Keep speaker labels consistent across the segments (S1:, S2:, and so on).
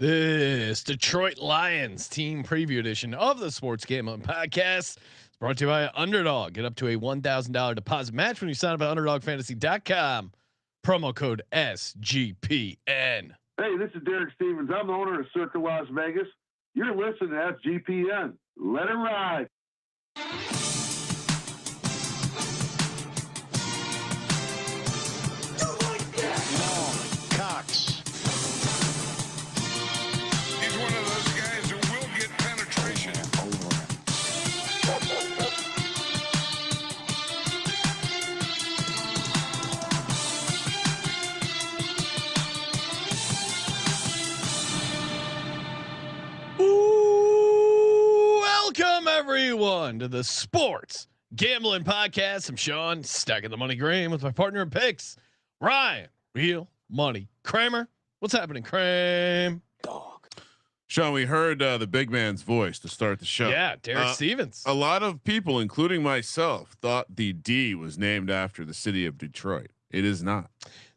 S1: This Detroit Lions team preview edition of the Sports Gambling Podcast is brought to you by Underdog. Get up to a $1,000 deposit match when you sign up at UnderdogFantasy.com. Promo code SGPN.
S2: Hey, this is Derek Stevens. I'm the owner of Circa Las Vegas. You're listening to SGPN. Let it ride.
S1: Welcome everyone to the Sports Gambling Podcast. I'm Sean, stacking the money Green with my partner in picks, Ryan, Real Money Kramer. What's happening, Kramer?
S3: Dog. Sean, we heard the big man's voice to start the show.
S1: Yeah, Derek Stevens.
S3: A lot of people, including myself, thought the D was named after the city of Detroit. It is not.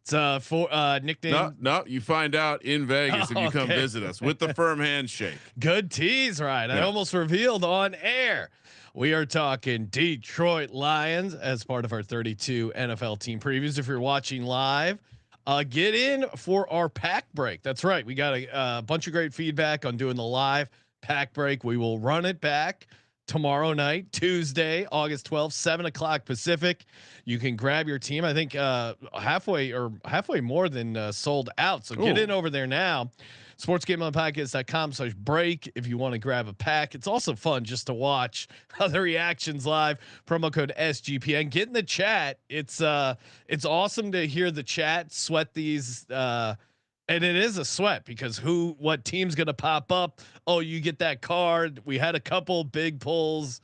S1: It's for nickname.
S3: No, you find out in Vegas if you come visit us with the firm handshake.
S1: Good tease, right? I almost revealed on air. We are talking Detroit Lions as part of our 32 NFL team previews. If you're watching live, get in for our pack break. That's right. We got a bunch of great feedback on doing the live pack break. We will run it back tomorrow night, Tuesday, August 12th, 7:00 Pacific. You can grab your team. I think halfway more than sold out. So get in over there now. sportsgamblingpodcast.com/break if you want to grab a pack. It's also fun just to watch other reactions live. Promo code SGPN. Get in the chat. It's awesome to hear the chat sweat these. And it is a sweat because what team's going to pop up? Oh, you get that card. We had a couple big pulls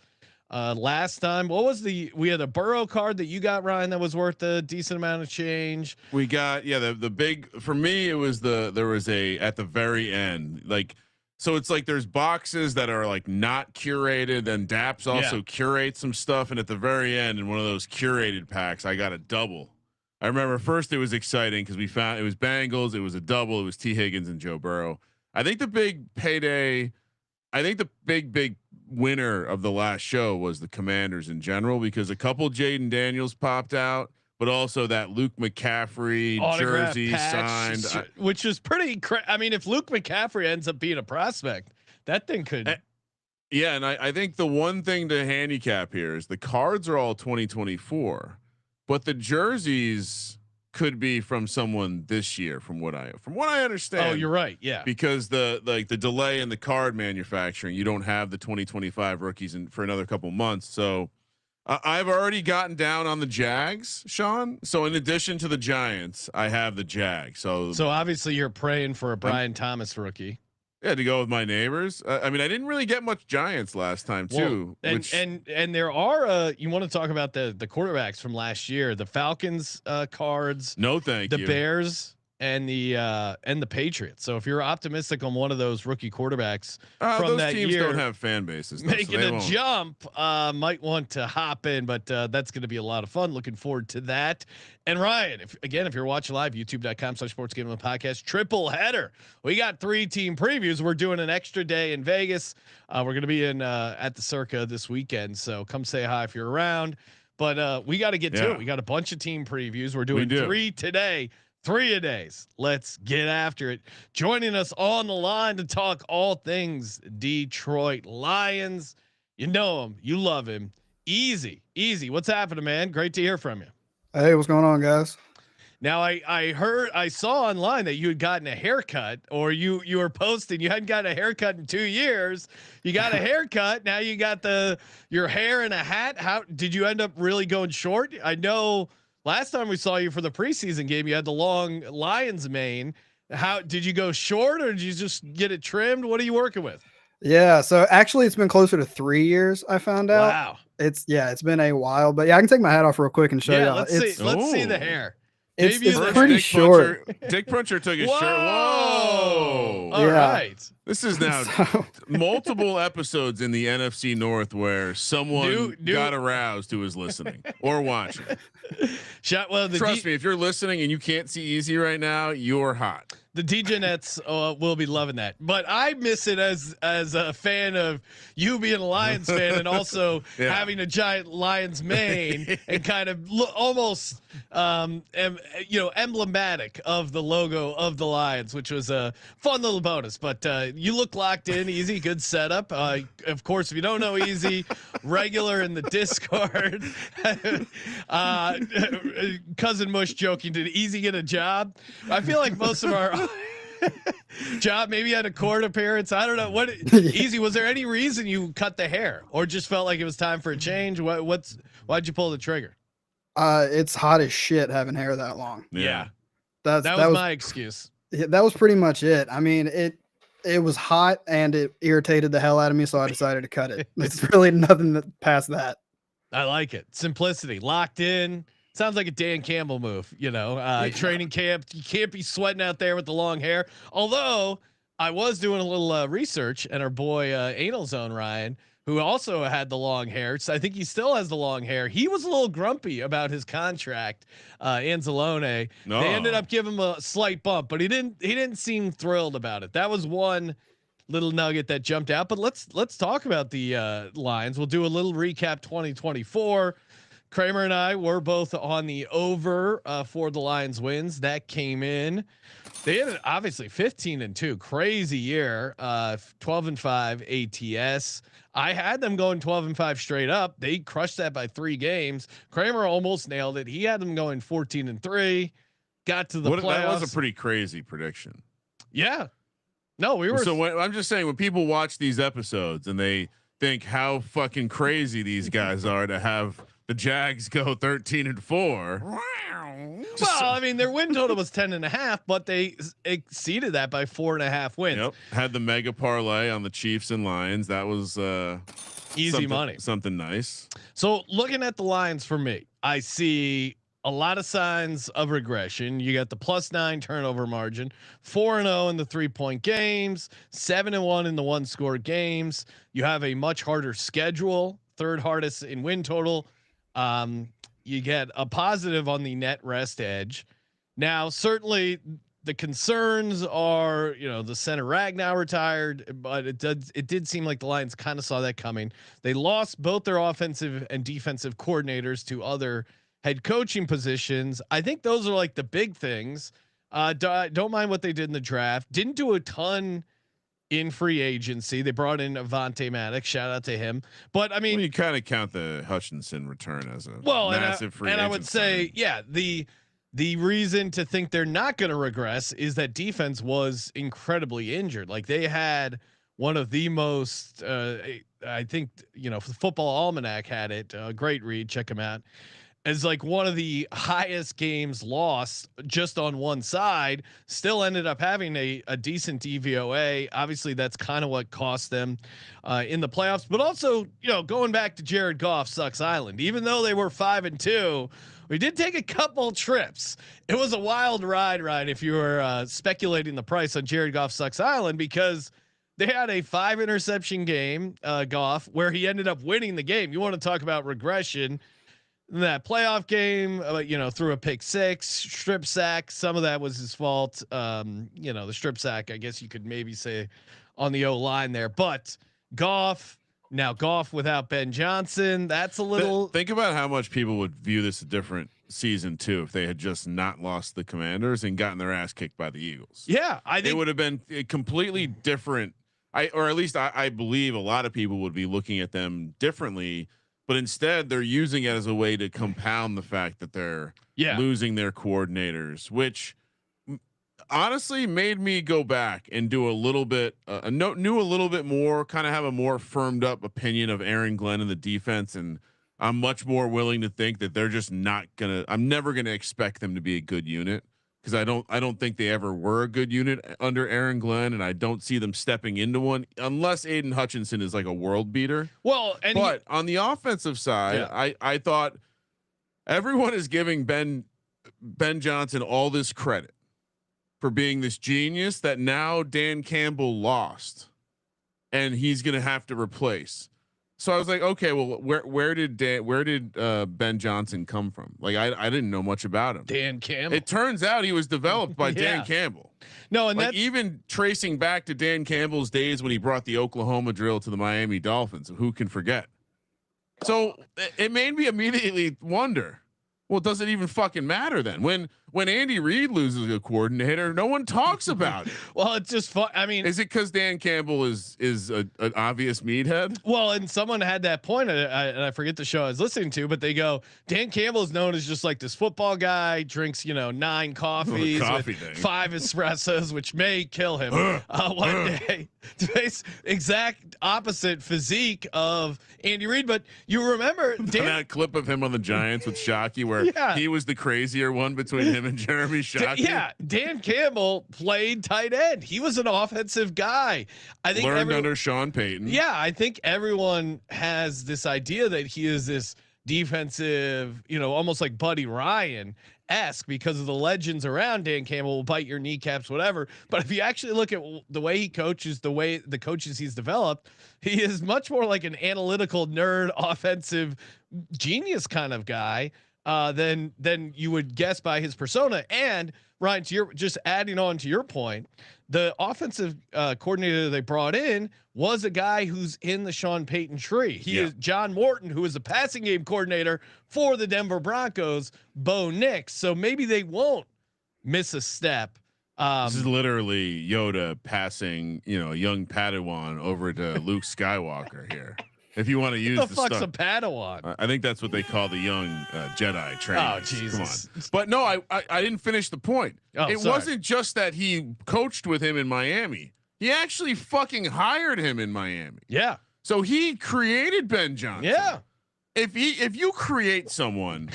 S1: last time. We had a Burrow card that you got, Ryan, that was worth a decent amount of change.
S3: We got, the big, for me, it was there was at the very end, so it's like there's boxes that are like not curated, and Daps also curates some stuff. And at the very end, in one of those curated packs, I got a double. I remember first it was exciting because we found it was Bengals. It was a double. It was T Higgins and Joe Burrow. I think the big payday, I think the big winner of the last show was the Commanders in general, because a couple Jaden Daniels popped out, but also that Luke McCaffrey
S1: autograph
S3: jersey
S1: patch,
S3: signed,
S1: which is pretty. I mean, if Luke McCaffrey ends up being a prospect, that thing could.
S3: Yeah, and I think the one thing to handicap here is the cards are all 2024. But the jerseys could be from someone this year, from what I understand.
S1: Oh, you're right. Yeah,
S3: because the delay in the card manufacturing, you don't have the 2025 rookies for another couple months. So I've already gotten down on the Jags, Sean. So in addition to the Giants, I have the Jags. So
S1: obviously you're praying for a Brian Thomas rookie.
S3: Yeah, to go with my neighbors. I mean, I didn't really get much Giants last time too.
S1: Well, and there are you want to talk about the quarterbacks from last year, the Falcons cards.
S3: No, thank you.
S1: The Bears and the Patriots. So if you're optimistic on one of those rookie quarterbacks from
S3: those
S1: that
S3: teams
S1: year,
S3: don't have fan bases,
S1: making a jump, might want to hop in, but that's going to be a lot of fun. Looking forward to that. And Ryan, if you're watching live, youtube.com/sportsgamblingpodcast, triple header. We got 3 team previews. We're doing an extra day in Vegas. We're going to be in at the Circa this weekend. So come say hi if you're around, but we got to get to it. We got a bunch of team previews. We're doing 3 today. 3 a days. Let's get after it. Joining us on the line to talk all things Detroit Lions. You know him, you love him. Easyy. What's happening, man? Great to hear from you.
S4: Hey, what's going on, guys?
S1: Now I saw online that you had gotten a haircut, or you were posting you hadn't gotten a haircut in 2 years. You got a haircut. Now you got your hair in a hat. How did you end up really going short? I know last time we saw you for the preseason game, you had the long Lions mane. How did you go short, or did you just get it trimmed? What are you working with?
S4: Yeah, so actually it's been closer to 3 years. I found out.
S1: Wow.
S4: It's been a while, but yeah, I can take my hat off real quick and show you.
S1: Let's see the hair.
S4: It's pretty short.
S3: Dick Puncher took his shirt. Whoa!
S1: All right.
S3: This is now multiple episodes in the NFC North where someone got aroused who was listening or watching.
S1: Trust
S3: me, if you're listening and you can't see Easyy right now, you're hot.
S1: The DJnets will be loving that, but I miss it as a fan of you being a Lions fan and also having a giant Lions mane and kind of almost emblematic of the logo of the Lions, which was a fun little bonus. But you look locked in, Easyy, good setup. Of course, if you don't know Easyy, regular in the Discord. Cousin Mush joking, did Easyy get a job? I feel like most of our job maybe had a court appearance. I don't know what Easyy, was there any reason you cut the hair or just felt like it was time for a change? Why'd you pull the trigger?
S4: It's hot as shit having hair that long.
S1: Yeah.
S4: That
S1: was my excuse.
S4: That was pretty much it. I mean, it was hot and it irritated the hell out of me, so I decided to cut it. It's really nothing past that.
S1: I like it. Simplicity, locked in. Sounds like a Dan Campbell move, training camp. You can't be sweating out there with the long hair. Although I was doing a little research, and our boy Anal Zone Ryan, who also had the long hair, so I think he still has the long hair. He was a little grumpy about his contract. Anzalone.
S3: No.
S1: They ended up giving him a slight bump, but he didn't seem thrilled about it. That was one little nugget that jumped out. But let's talk about the Lions. We'll do a little recap 2024. Kramer and I were both on the over for the Lions wins. That came in. They had obviously 15-2, crazy year. 12-5 ATS. I had them going 12-5 straight up. They crushed that by 3 games. Kramer almost nailed it. He had them going 14-3. Got to the playoffs.
S3: That was a pretty crazy prediction.
S1: Yeah. No, we were.
S3: So I'm just saying, when people watch these episodes and they think how fucking crazy these guys are to have the Jags go 13-4.
S1: Well, I mean, their win total was 10.5, but they exceeded that by 4.5 wins.
S3: Yep. Had the mega parlay on the Chiefs and Lions. That was
S1: easy money.
S3: Something nice.
S1: So looking at the Lions for me, I see a lot of signs of regression. You got the +9 turnover margin, 4-0 in the 3-point games, 7-1 in the 1-score games. You have a much harder schedule, 3rd hardest in win total. You get a positive on the net rest edge. Now, certainly the concerns are, the center Ragnow retired, but it did seem like the Lions kind of saw that coming. They lost both their offensive and defensive coordinators to other head coaching positions. I think those are like the big things. Don't mind what they did in the draft. Didn't do a ton in free agency. They brought in Avante Maddox. Shout out to him. But I mean,
S3: you kind of count the Hutchinson return as a massive free
S1: agent. And I would say,
S3: sign.
S1: yeah, the reason to think they're not going to regress is that defense was incredibly injured. Like they had one of the most, I think, Football Almanac had it. Great read. Check them out. As like one of the highest games lost just on one side, still ended up having a decent DVOA. Obviously that's kind of what cost them in the playoffs, but also, going back to Jared Goff sucks Island, even though they were 5-2, we did take a couple trips. It was a wild ride. If you were speculating the price on Jared Goff sucks Island, because they had a 5 interception game, Goff, where he ended up winning the game. You want to talk about regression. That playoff game, threw a pick 6, strip sack. Some of that was his fault. The strip sack, I guess you could maybe say on the O-line there, but Goff without Ben Johnson, that's a little.
S3: Think about how much people would view this a different season too if they had just not lost the Commanders and gotten their ass kicked by the Eagles.
S1: Yeah, I think
S3: it would have been a completely different. Or at least I believe a lot of people would be looking at them differently. But instead, they're using it as a way to compound the fact that they're losing their coordinators, which honestly made me go back and do a little bit, knew a little bit more, kind of have a more firmed up opinion of Aaron Glenn and the defense. And I'm much more willing to think that they're just not I'm never gonna expect them to be a good unit, because I don't think they ever were a good unit under Aaron Glenn, and I don't see them stepping into one unless Aiden Hutchinson is like a world beater.
S1: Well, but
S3: on the offensive side, I thought everyone is giving Ben Johnson all this credit for being this genius that now Dan Campbell lost, and he's going to have to replace. So I was like, okay, well, where did Ben Johnson come from? Like I didn't know much about him.
S1: Dan Campbell.
S3: It turns out he was developed by Dan Campbell.
S1: No, and
S3: like
S1: that's
S3: even tracing back to Dan Campbell's days when he brought the Oklahoma drill to the Miami Dolphins. Who can forget? So it made me immediately wonder, well, does it even fucking matter then? When Andy Reid loses a coordinator, no one talks about it.
S1: well, it's just fun. I mean,
S3: Is it because Dan Campbell is an obvious meathead?
S1: well, and someone had that point, and I forget the show I was listening to, but they go, Dan Campbell is known as just like this football guy, drinks 9 coffees,
S3: coffee
S1: with
S3: thing.
S1: 5 espressos, which may kill him one day. Exact opposite physique of Andy Reid, but you remember
S3: That clip of him on the Giants with Shockey, where he was the crazier one between him and Jeremy Shockey.
S1: Dan Campbell played tight end. He was an offensive guy. I think
S3: learned under Sean Payton.
S1: Yeah, I think everyone has this idea that he is this defensive, almost like Buddy Ryan-esque because of the legends around Dan Campbell will bite your kneecaps, whatever. But if you actually look at the way he coaches, the way the coaches he's developed, he is much more like an analytical nerd, offensive genius kind of guy than you would guess by his persona. And Ryan, just adding on to your point, the offensive coordinator they brought in was a guy who's in the Sean Payton tree. He is John Morton, who is the passing game coordinator for the Denver Broncos, Bo Nix. So maybe they won't miss a step.
S3: This is literally Yoda passing, a young Padawan over to Luke Skywalker here. If you want to use
S1: what the fuck's
S3: stuff.
S1: a Padawan?
S3: I think that's what they call the young Jedi trainers.
S1: Oh Jesus!
S3: Come on. But no, I didn't finish the point. It wasn't just that he coached with him in Miami. He actually fucking hired him in Miami.
S1: Yeah.
S3: So he created Ben Johnson.
S1: Yeah.
S3: If you create someone,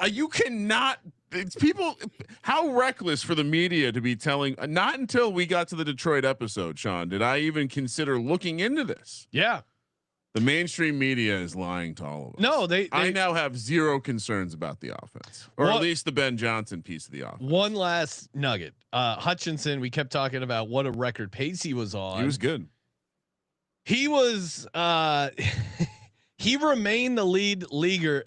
S3: you cannot. It's people. How reckless for the media to be telling. Not until we got to the Detroit episode, Sean, did I even consider looking into this.
S1: Yeah.
S3: The mainstream media is lying to all of us.
S1: No,
S3: I now have zero concerns about the offense, or at least the Ben Johnson piece of the offense.
S1: One last nugget. Hutchinson, we kept talking about what a record pace he was on.
S3: He was good.
S1: He was he remained the league leader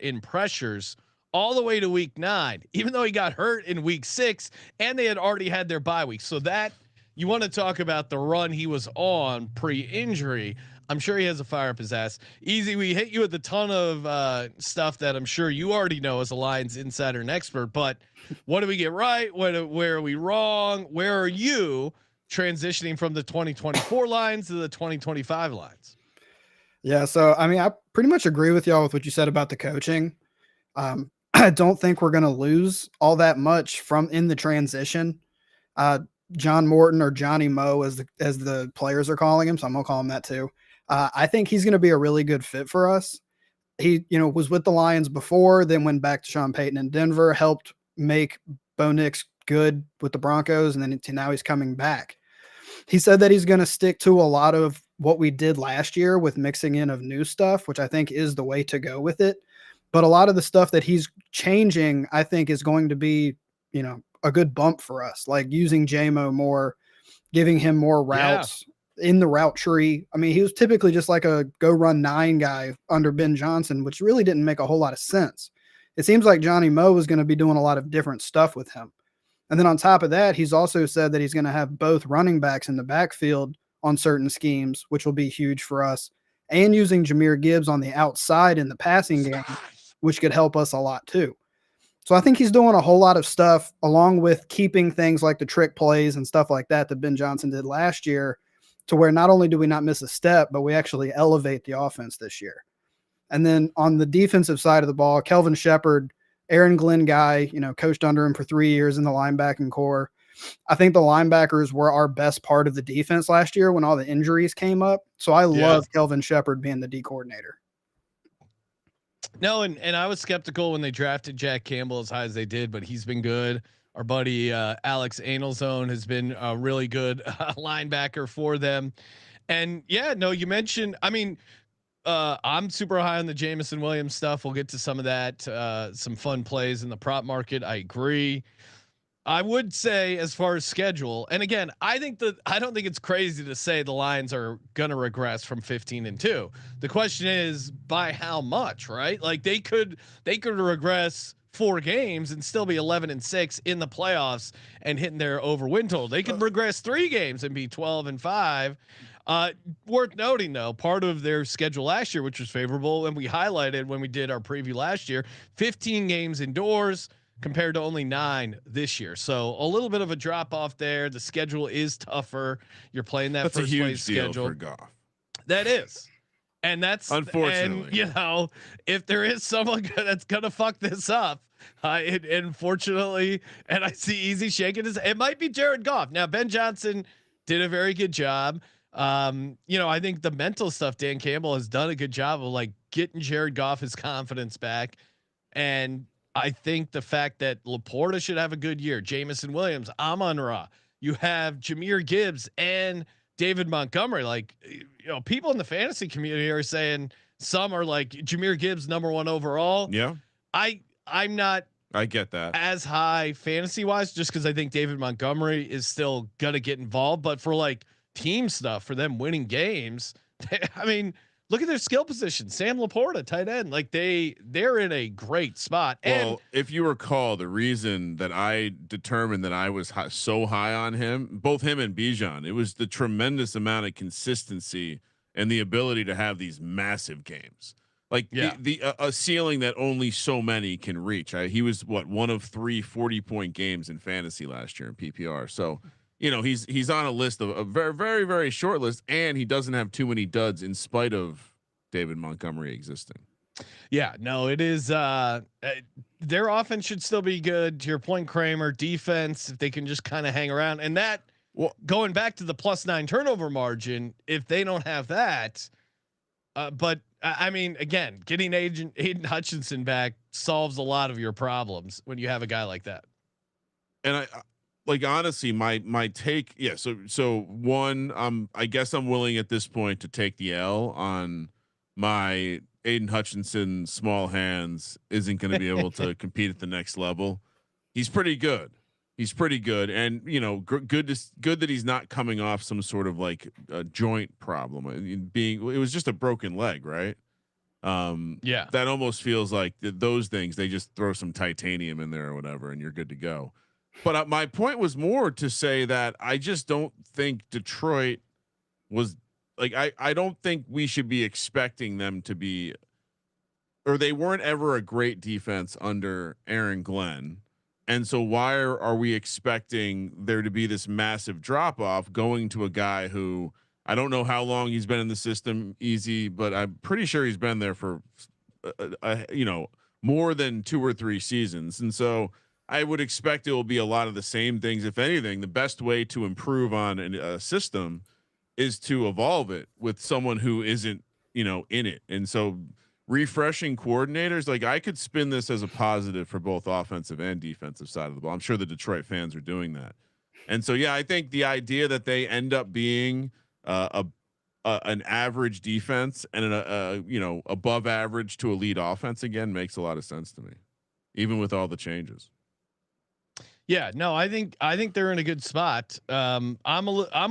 S1: in pressures all the way to week 9, even though he got hurt in week 6 and they had already had their bye week. So that you want to talk about the run he was on pre-injury. I'm sure he has a fire up his ass. Easy. We hit you with a ton of stuff that I'm sure you already know as a Lions insider and expert, but what do we get right? Where are we wrong? Where are you transitioning from the 2024 lines to the 2025 lines?
S4: Yeah. So, I mean, I pretty much agree with y'all with what you said about the coaching. I don't think we're going to lose all that much from in the transition. John Morton, or Johnny Moe as the players are calling him. So I'm going to call him that too. I think he's going to be a really good fit for us. He, was with the Lions before, then went back to Sean Payton in Denver, helped make Bo Nix good with the Broncos. And then now he's coming back. He said that he's going to stick to a lot of what we did last year with mixing in of new stuff, which I think is the way to go with it. But a lot of the stuff that he's changing, I think is going to be, a good bump for us, like using JMO more, giving him more routes in the route tree. I mean, he was typically just like a go run 9 guy under Ben Johnson, which really didn't make a whole lot of sense. It seems like Johnny Moe is going to be doing a lot of different stuff with him. And then on top of that, he's also said that he's going to have both running backs in the backfield on certain schemes, which will be huge for us, and using Jahmyr Gibbs on the outside in the passing game, which could help us a lot too. So I think he's doing a whole lot of stuff, along with keeping things like the trick plays and stuff like that Ben Johnson did last year, to where not only do we not miss a step, but we actually elevate the offense this year. And then on the defensive side of the ball, Kelvin Shepard, Aaron Glenn guy, coached under him for 3 years in the linebacking core. I think the linebackers were our best part of the defense last year when all the injuries came up. So I love Kelvin Shepard being the D coordinator.
S1: No, and I was skeptical when they drafted Jack Campbell as high as they did, but he's been good. Our buddy Alex Anelzone has been a really good linebacker for them. And you mentioned, I'm super high on the Jameson Williams stuff. We'll get to some of that, some fun plays in the prop market. I agree. I would say as far as schedule, and again, I don't think it's crazy to say the Lions are going to regress from 15-2. The question is by how much, right? Like they could regress 4 games and still be 11-6 in the playoffs and hitting their over win total. They could regress 3 games and be 12-5. Worth noting though, part of their schedule last year, which was favorable, and we highlighted when we did our preview last year, 15 games indoors compared to only 9 this year. So a little bit of a drop off there. The schedule is tougher. You're playing that
S3: That's
S1: first
S3: a huge
S1: place
S3: deal
S1: schedule.
S3: for Goff.
S1: That is. And that's
S3: unfortunately,
S1: and, if there is someone that's gonna fuck this up, unfortunately, and I see Easyy shaking his, it might be Jared Goff. Now Ben Johnson did a very good job. I think the mental stuff, Dan Campbell has done a good job of like getting Jared Goff his confidence back. And I think the fact that LaPorta should have a good year, Jameson Williams, Amon-Ra, you have Jahmyr Gibbs and David Montgomery. Like, people in the fantasy community are saying, some are like Jahmyr Gibbs #1 overall.
S3: Yeah.
S1: I'm not,
S3: I get that,
S1: as high fantasy wise, just cause I think David Montgomery is still gonna get involved, but for like team stuff, for them winning games, I mean, look at their skill position. Sam LaPorta, tight end, like they're in a great spot.
S3: Well,
S1: and
S3: if you recall, the reason that I determined that I was so high on him, both him and Bijan, it was the tremendous amount of consistency and the ability to have these massive games, like a ceiling that only so many can reach. He was one of 3 40-point games in fantasy last year in PPR. So, he's on a list of a very, very, very short list, and he doesn't have too many duds in spite of David Montgomery existing.
S1: Yeah, no, it is. Their offense should still be good. To your point, Kramer, defense, if they can just kind of hang around, and that, going back to the +9 turnover margin, if they don't have that, but I mean, again, getting Aiden Hutchinson back solves a lot of your problems when you have a guy like that.
S3: And honestly, my take, So one, I guess I'm willing at this point to take the L on my Aiden Hutchinson. Small hands isn't going to be able to compete at the next level. He's pretty good. And good that he's not coming off some sort of like a joint problem. It was just a broken leg, right? That almost feels like those things. They just throw some titanium in there or whatever, and you're good to go. But my point was more to say that I just don't think Detroit was like, I don't think we should be expecting them to be, or they weren't ever a great defense under Aaron Glenn. And so why are we expecting there to be this massive drop off going to a guy who, I don't know how long he's been in the system, Easyy, but I'm pretty sure he's been there for, more than 2 or 3 seasons. And so I would expect it will be a lot of the same things. If anything, the best way to improve on a system is to evolve it with someone who isn't, in it. And so refreshing coordinators, like I could spin this as a positive for both offensive and defensive side of the ball. I'm sure the Detroit fans are doing that. And so, I think the idea that they end up being an average defense and above average to elite offense again makes a lot of sense to me, even with all the changes.
S1: Yeah, no, I think they're in a good spot. I'm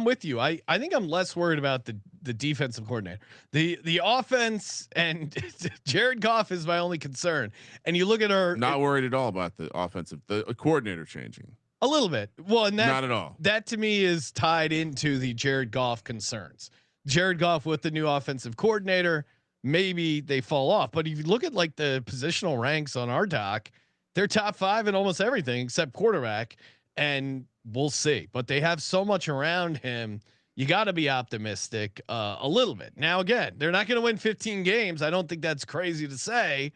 S1: with you. I think I'm less worried about the defensive coordinator. The offense and Jared Goff is my only concern. And you look at
S3: not worried at all about the coordinator changing
S1: a little bit. Well, and
S3: not at all.
S1: That to me is tied into the Jared Goff concerns. Jared Goff with the new offensive coordinator, maybe they fall off. But if you look at like the positional ranks on our doc, they're top 5 in almost everything except quarterback, and we'll see. But they have so much around him. You got to be optimistic a little bit. Now, again, they're not going to win 15 games. I don't think that's crazy to say,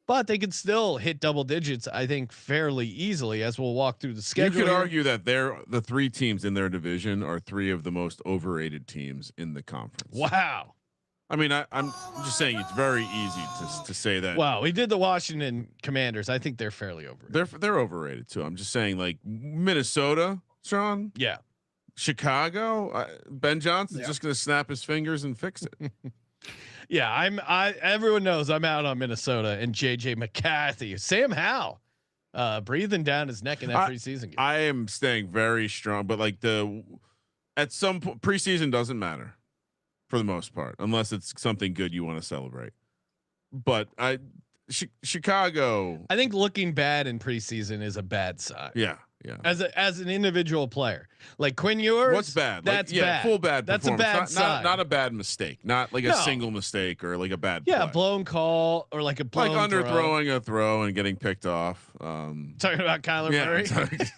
S1: but they could still hit double digits, I think, fairly easily as we'll walk through the schedule.
S3: You could argue that the 3 teams in their division are 3 of the most overrated teams in the conference.
S1: Wow.
S3: I mean, I'm just saying it's very easy to say that.
S1: Wow, we did the Washington Commanders. I think they're fairly overrated.
S3: They're overrated too. I'm just saying, like Minnesota, Sean.
S1: Yeah.
S3: Chicago. Ben Johnson's just going to snap his fingers and fix it.
S1: Yeah, everyone knows I'm out on Minnesota and JJ McCarthy. Sam Howell breathing down his neck in that preseason game.
S3: I am staying very strong, but like at some point, preseason doesn't matter for the most part, unless it's something good you want to celebrate. But Chicago.
S1: I think looking bad in preseason is a bad sign.
S3: Yeah.
S1: As an individual player, like Quinn Ewers,
S3: what's bad?
S1: That's
S3: like,
S1: bad.
S3: Full bad.
S1: That's a bad sign.
S3: Not a bad mistake. Not like a single mistake or like a bad.
S1: Yeah,
S3: play.
S1: blown call or like a blown
S3: underthrowing a throw and getting picked off.
S1: Talking about Kyler Murray.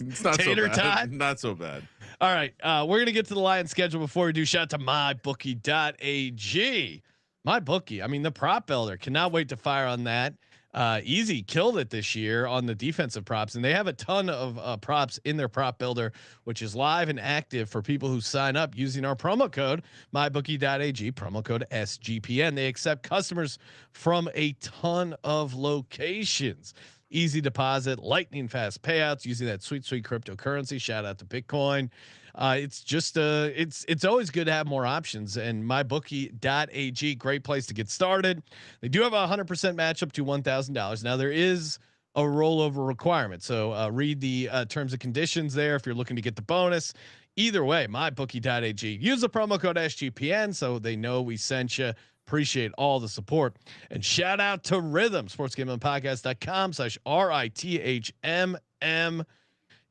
S3: It's not
S1: Tater
S3: so bad.
S1: tot.
S3: Not so bad.
S1: All right, we're gonna get to the Lions schedule before we do. Shout out to mybookie.ag. MyBookie. I mean, the prop builder. Cannot wait to fire on that. Easyy killed it this year on the defensive props, and they have a ton of props in their prop builder, which is live and active for people who sign up using our promo code mybookie.ag, promo code SGPN. They accept customers from a ton of locations. Easy deposit, lightning fast payouts using that sweet cryptocurrency. Shout out to Bitcoin. It's just it's always good to have more options, and mybookie.ag, great place to get started. They do have a 100% match up to $1,000. Now there is a rollover requirement, so read the terms and conditions there if you're looking to get the bonus. Either way, mybookie.ag. Use the promo code SGPN so they know we sent you. Appreciate all the support, and shout out to Rhythm, sportsgamblingpodcast.com/RITHMM.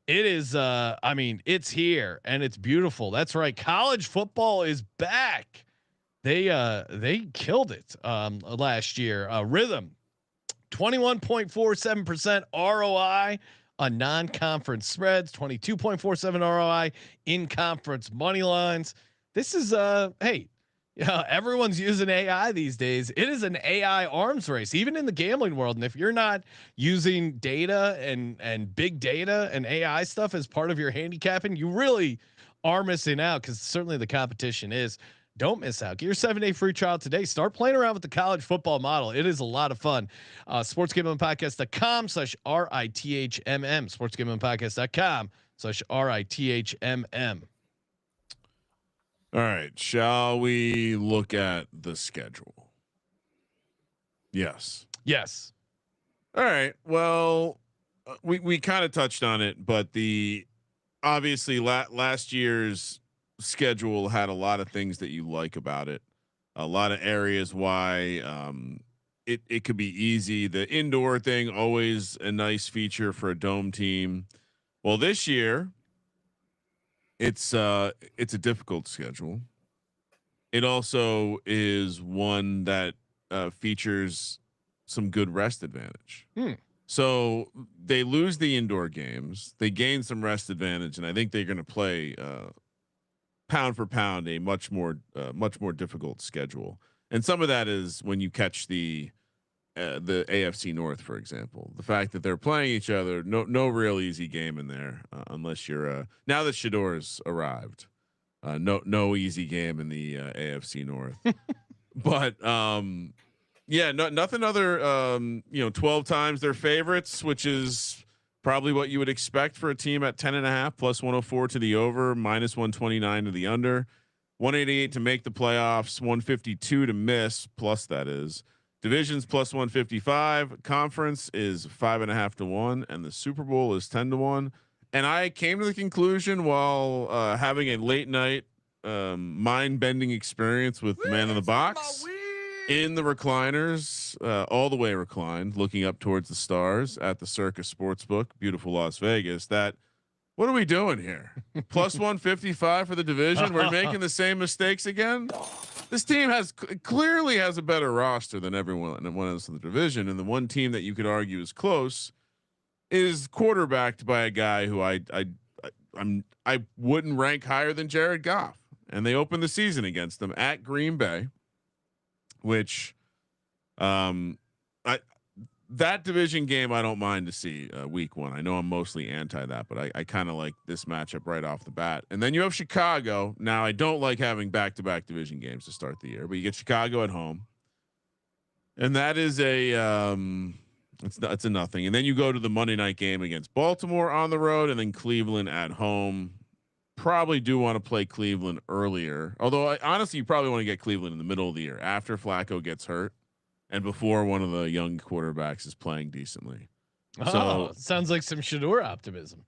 S1: It is, I mean, it's here and it's beautiful. That's right. College football is back. They killed it last year. Rhythm, 21.47% ROI on non-conference spreads, 22.47 ROI in conference money lines. This is hey. Yeah, everyone's using AI these days. It is an AI arms race, even in the gambling world. And if you're not using data and big data and AI stuff as part of your handicapping, you really are missing out, because certainly the competition is. Don't miss out. Get your 7-day free trial today. Start playing around with the college football model. It is a lot of fun. Sportsgamblingpodcast.com/RITHMM. Sportsgamblingpodcast.com/RITHMM.
S3: All right. Shall we look at the schedule? Yes.
S1: Yes.
S3: All right. Well, we kind of touched on it, but the obviously last year's schedule had a lot of things that you like about it. A lot of areas why it could be easy. The indoor thing, always a nice feature for a dome team. Well, this year it's a difficult schedule. It also is one that features some good rest advantage. So they lose the indoor games, they gain some rest advantage, and I think they're going to play pound for pound a much more difficult schedule. And some of that is when you catch the AFC North, for example, the fact that they're playing each other, no real easy game in there unless you're now that Shador's arrived, no easy game in the AFC North. But yeah, nothing other 12 times their favorites, which is probably what you would expect for a team at 10.5 plus 104 to the over, minus 129 to the under, 188 to make the playoffs, 152 to miss plus, that is. Divisions plus 155. Conference is 5.5 to 1, and the Super Bowl is 10 to 1. And I came to the conclusion while having a late night mind-bending experience with Man in the Box in the recliners, all the way reclined, looking up towards the stars at the Circus Sportsbook, beautiful Las Vegas. That, what are we doing here? Plus 155 for the division. We're making the same mistakes again. This team clearly has a better roster than everyone else in the division, and the one team that you could argue is close is quarterbacked by a guy who I wouldn't rank higher than Jared Goff, and they opened the season against them at Green Bay, which that division game I don't mind to see week one. I know I'm mostly anti that, but I kind of like this matchup right off the bat. And then you have Chicago. Now I don't like having back-to-back division games to start the year, but you get Chicago at home, and that is it's a nothing. And then you go to the Monday night game against Baltimore on the road, and then Cleveland at home. Probably do want to play Cleveland earlier, although honestly you probably want to get Cleveland in the middle of the year after Flacco gets hurt and before one of the young quarterbacks is playing decently. So
S1: sounds like some Shador optimism.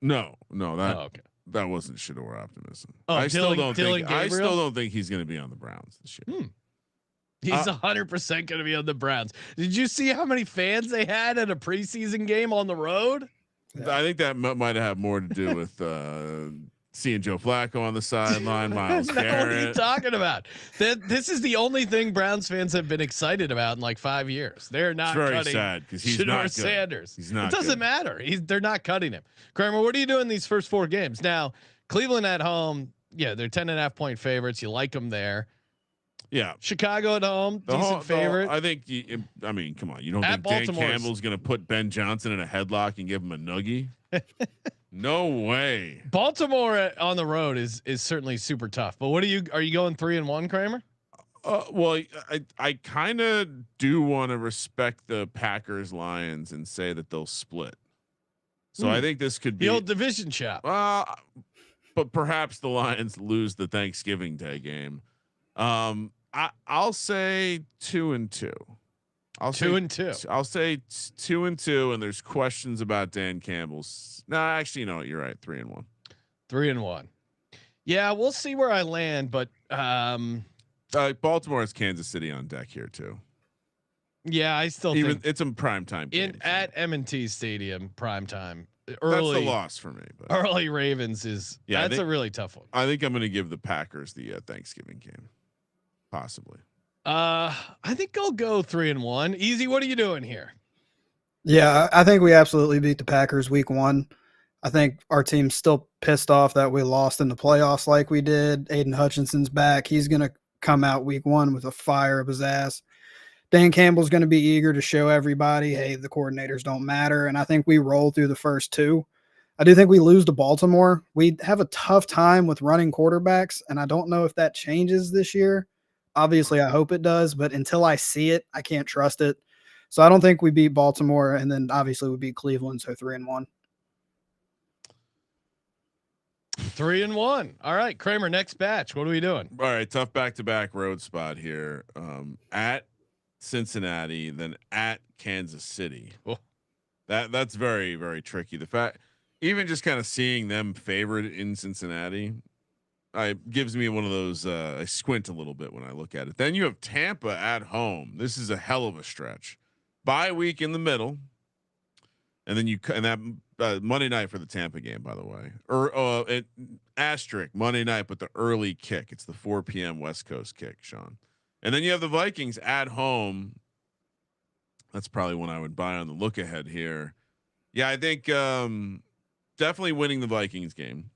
S3: No, that wasn't Shador optimism.
S1: Oh,
S3: I still don't think he's going to be on the Browns this year.
S1: He's 100% going to be on the Browns. Did you see how many fans they had at a preseason game on the road?
S3: I think that might have more to do with seeing Joe Flacco on the sideline. Miles Garrett.
S1: What are you talking about? This is the only thing Browns fans have been excited about in like 5 years. They're not
S3: very
S1: cutting
S3: sad because he's
S1: Shedeur
S3: not good.
S1: Sanders.
S3: He's not.
S1: It doesn't matter. They're not cutting him. Kramer, what are you doing these first 4 games? Now, Cleveland at home. Yeah, they're 10.5-point favorites. You like them there.
S3: Yeah,
S1: Chicago at home, decent favorite.
S3: I think. I mean, come on. You don't think Dan Campbell's going to put Ben Johnson in a headlock and give him a noogie? No way.
S1: Baltimore on the road is certainly super tough. But are you going 3-1, Kramer?
S3: Well, I kind of do want to respect the Packers Lions and say that they'll split. So I think this could be
S1: the old division chop.
S3: But perhaps the Lions lose the Thanksgiving Day game. I'll say 2-2. I'll say
S1: 2-2.
S3: I'll say 2-2. And there's questions about Dan Campbell's. No, actually, you know what? You're right. 3-1.
S1: 3-1. Yeah, we'll see where I land, but
S3: Baltimore has Kansas City on deck here too.
S1: Yeah, I still think
S3: it's a primetime game.
S1: At M&T Stadium, primetime. Early,
S3: that's the loss for me. But.
S1: Early Ravens is that's a really tough one.
S3: I think I'm going to give the Packers the Thanksgiving game, possibly.
S1: I think I'll go 3-1. Easy. What are you doing here?
S4: Yeah, I think we absolutely beat the Packers week 1. I think our team's still pissed off that we lost in the playoffs like we did. Aiden Hutchinson's back. He's going to come out week 1 with a fire of his ass. Dan Campbell's going to be eager to show everybody, hey, the coordinators don't matter. And I think we roll through the first 2. I do think we lose to Baltimore. We have a tough time with running quarterbacks, and I don't know if that changes this year. Obviously, I hope it does, but until I see it, I can't trust it. So I don't think we beat Baltimore, and then obviously we beat Cleveland, so 3-1.
S1: 3-1. All right, Kramer, next batch. What are we doing?
S3: All right, tough back-to-back road spot here. At Cincinnati, then at Kansas City.
S1: Oh.
S3: That's very, very tricky. The fact, even just kind of seeing them favored in Cincinnati, gives me one of those. I squint a little bit when I look at it. Then you have Tampa at home. This is a hell of a stretch. Bye week in the middle, and then that Monday night for the Tampa game, by the way, or asterisk Monday night, but the early kick. It's the 4 p.m. West Coast kick, Sean. And then you have the Vikings at home. That's probably one I would buy on the look ahead here. Yeah, I think definitely winning the Vikings game.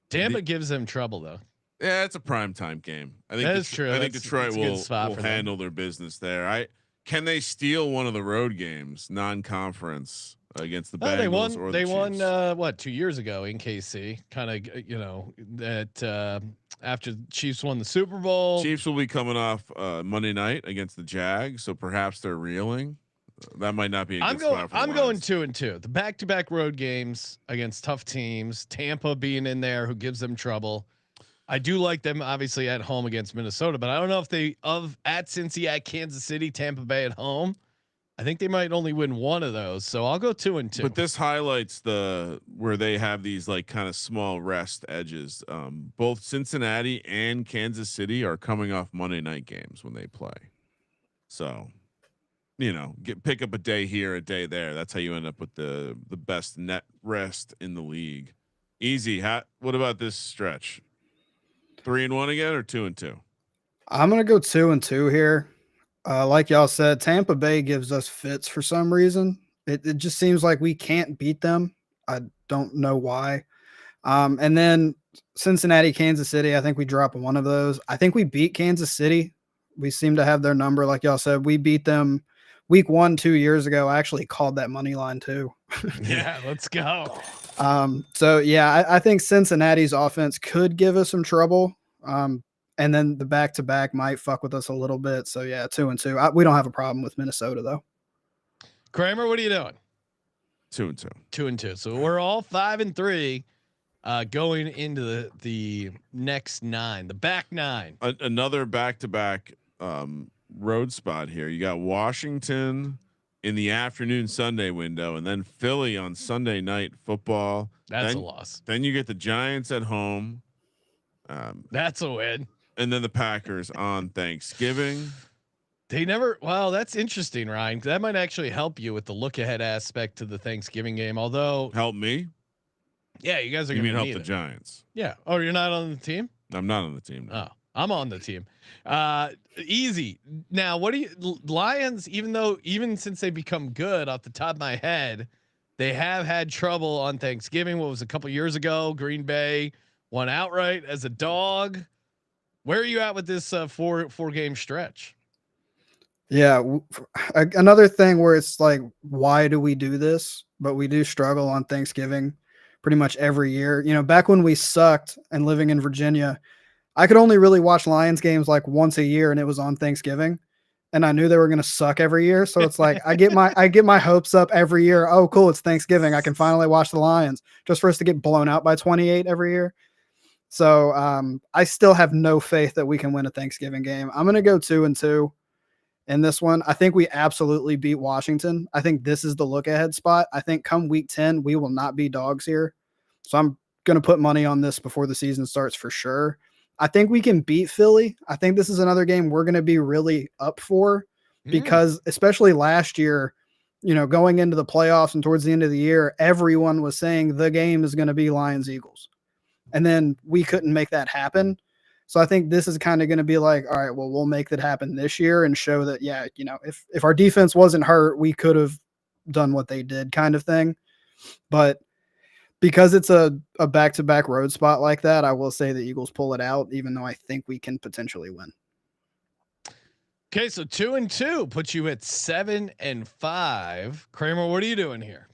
S1: Tampa gives them trouble though.
S3: Yeah, it's a primetime game. I think
S1: that's true.
S3: I think Detroit will handle their business there. Can they steal one of the road games, non-conference against the Bengals?
S1: They won what 2 years ago in KC. Kind of that after the Chiefs won the Super Bowl.
S3: Chiefs will be coming off Monday night against the Jags, so perhaps they're reeling. That might not be. I'm going
S1: 2-2. The back-to-back road games against tough teams. Tampa being in there, who gives them trouble. I do like them obviously at home against Minnesota, but I don't know if at Cincy, at Kansas City, Tampa Bay at home. I think they might only win one of those, so I'll go 2-2.
S3: But this highlights where they have these like kind of small rest edges. Both Cincinnati and Kansas City are coming off Monday night games when they play, so pick up a day here, a day there. That's how you end up with the best net rest in the league. Easy. What about this stretch? 3-1 again or 2-2?
S4: I'm gonna go 2-2 here. Like y'all said, Tampa Bay gives us fits for some reason. It just seems like we can't beat them. I don't know why. And then Cincinnati, Kansas City, I think we drop one of those. I think we beat Kansas City. We seem to have their number. Like y'all said, we beat them week 1 2 years ago. I actually called that money line too.
S1: Yeah, let's go.
S4: So yeah, I think Cincinnati's offense could give us some trouble. And then the back-to-back might fuck with us a little bit. So yeah, 2-2. We don't have a problem with Minnesota though.
S1: Kramer, what are you doing?
S3: 2-2.
S1: 2-2. So we're all 5-3 going into the next 9, the back 9.
S3: Another back-to-back road spot here. You got Washington in the afternoon Sunday window, and then Philly on Sunday night football.
S1: That's a loss.
S3: Then you get the Giants at home.
S1: That's a win.
S3: And then the Packers on Thanksgiving.
S1: They never. Well, that's interesting, Ryan. That might actually help you with the look ahead aspect to the Thanksgiving game. Although,
S3: help me.
S1: Yeah, you guys are.
S3: You
S1: gonna
S3: mean help
S1: need
S3: the
S1: it.
S3: Giants?
S1: Yeah. Oh, you're not on the team.
S3: I'm not on the team. No.
S1: Oh, I'm on the team. Easy. Now, what do you Lions? Even since they become good, off the top of my head, they have had trouble on Thanksgiving. What was a couple years ago? Green Bay won outright as a dog. Where are you at with this four game stretch?
S4: Yeah, another thing where it's like, why do we do this? But we do struggle on Thanksgiving pretty much every year. You know, back when we sucked and living in Virginia, I could only really watch Lions games like once a year, and it was on Thanksgiving, and I knew they were going to suck every year. So it's like I get my hopes up every year. Oh, cool, it's Thanksgiving. I can finally watch the Lions, just for us to get blown out by 28 every year. So I still have no faith that we can win a Thanksgiving game. I'm going to go 2-2 in this one. I think we absolutely beat Washington. I think this is the look ahead spot. I think come week 10, we will not be dogs here. So I'm going to put money on this before the season starts for sure. I think we can beat Philly. I think this is another game we're going to be really up for because especially last year, you know, going into the playoffs and towards the end of the year, everyone was saying the game is going to be Lions Eagles. And then we couldn't make that happen. So I think this is kind of going to be like, all right, well, we'll make that happen this year and show that, yeah, you know, if our defense wasn't hurt, we could have done what they did kind of thing. But because it's a back-to-back road spot like that, I will say the Eagles pull it out, even though I think we can potentially win.
S1: Okay, so 2-2 puts you at 7-5. Kramer, what are you doing here?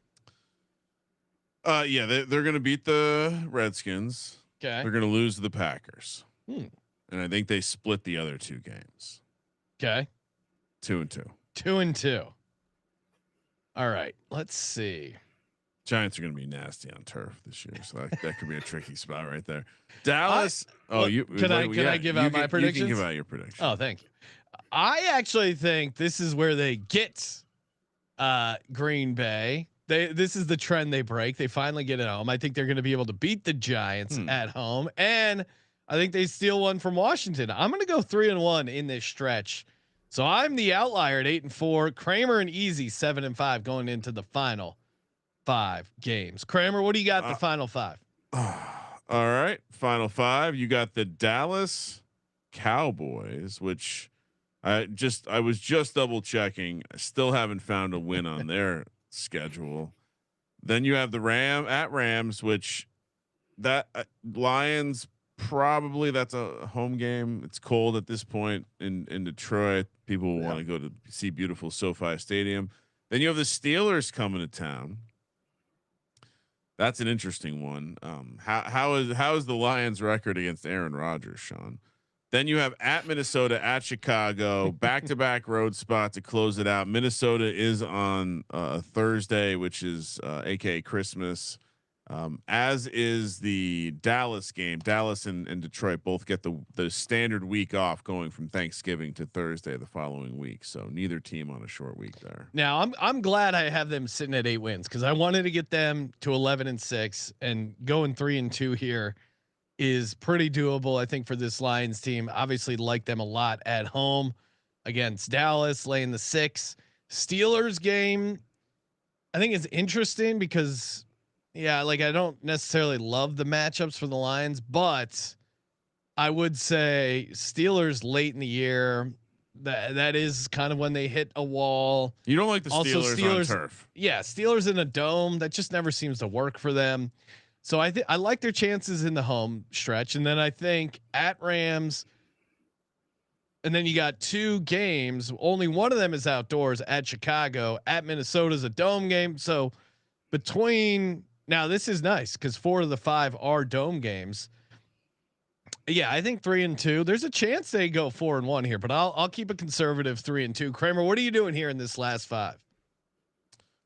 S3: Yeah, they're going to beat the Redskins.
S1: Okay,
S3: they're going to lose to the Packers.
S1: And
S3: I think they split the other two games.
S1: Okay,
S3: 2-2.
S1: 2-2. All right, let's see.
S3: Giants are going to be nasty on turf this year, so that could be a tricky spot right there. Dallas. Can I give out my predictions?
S1: You
S3: can give out your predictions.
S1: Oh, thank you. I actually think this is where they get Green Bay. This is the trend they break. They finally get it home. I think they're going to be able to beat the Giants at home, and I think they steal one from Washington. I'm going to go 3-1 in this stretch. So I'm the outlier at 8-4. Kramer and Easyy 7-5 going into the final 5 games. Kramer, what do you got in the final 5?
S3: All right, final 5. You got the Dallas Cowboys, which I was just double checking. I still haven't found a win on their schedule. Then you have the Rams, which that Lions probably that's a home game. It's cold at this point in Detroit. People will want to go to see beautiful SoFi Stadium. Then you have the Steelers coming to town. That's an interesting one. How is the Lions record against Aaron Rodgers, Sean? Then you have at Minnesota, at Chicago, back-to-back road spot to close it out. Minnesota is on Thursday, which is aka Christmas, as is the Dallas game. Dallas and Detroit both get the standard week off going from Thanksgiving to Thursday the following week. So neither team on a short week there.
S1: Now I'm glad I have them sitting at 8 wins because I wanted to get them to 11-6, and going 3-2 here is pretty doable. I think for this Lions team, obviously like them a lot at home against Dallas, laying the 6. Steelers game, I think it's interesting because like I don't necessarily love the matchups for the Lions, but I would say Steelers late in the year, that is kind of when they hit a wall.
S3: You don't like the Steelers on turf.
S1: Yeah, Steelers in a dome, that just never seems to work for them. So I like their chances in the home stretch, and then I think at Rams, and then you got 2 games. Only one of them is outdoors at Chicago. At Minnesota's a dome game. So now this is nice because 4 of the 5 are dome games. Yeah, I think 3-2. There's a chance they go 4-1 here, but I'll keep a conservative 3-2. Kramer, what are you doing here in this last 5?